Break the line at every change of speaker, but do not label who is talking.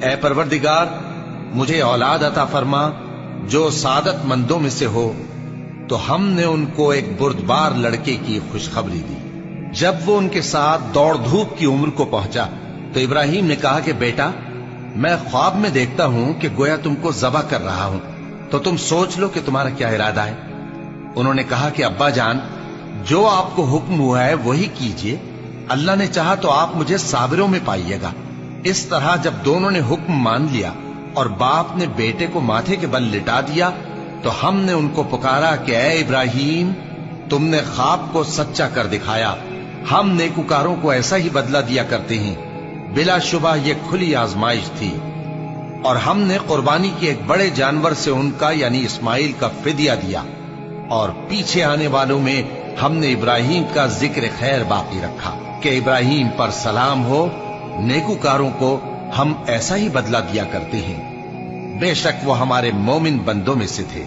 اے پروردگار مجھے اولاد عطا فرما جو سعادت مندوں میں سے ہو، تو ہم نے ان کو ایک بردبار لڑکے کی خوشخبری دی۔ جب وہ ان کے ساتھ دوڑ دھوپ کی عمر کو پہنچا تو ابراہیم نے کہا کہ بیٹا، میں خواب میں دیکھتا ہوں کہ گویا تم کو ذبح کر رہا ہوں، تو تم سوچ لو کہ تمہارا کیا ارادہ ہے۔ انہوں نے کہا کہ ابا جان، جو آپ کو حکم ہوا ہے وہی کیجئے، اللہ نے چاہا تو آپ مجھے صابروں میں پائیے گا۔ اس طرح جب دونوں نے حکم مان لیا اور باپ نے بیٹے کو ماتھے کے بل لٹا دیا تو ہم نے ان کو پکارا کہ اے ابراہیم، تم نے خواب کو سچا کر دکھایا، ہم نیکوکاروں کو ایسا ہی بدلہ دیا کرتے ہیں۔ بلا شبہ یہ کھلی آزمائش تھی، اور ہم نے قربانی کی ایک بڑے جانور سے ان کا یعنی اسماعیل کا فدیہ دیا، اور پیچھے آنے والوں میں ہم نے ابراہیم کا ذکر خیر باقی رکھا کہ ابراہیم پر سلام ہو، نیکوکاروں کو ہم ایسا ہی بدلہ دیا کرتے ہیں، بے شک وہ ہمارے مومن بندوں میں سے تھے۔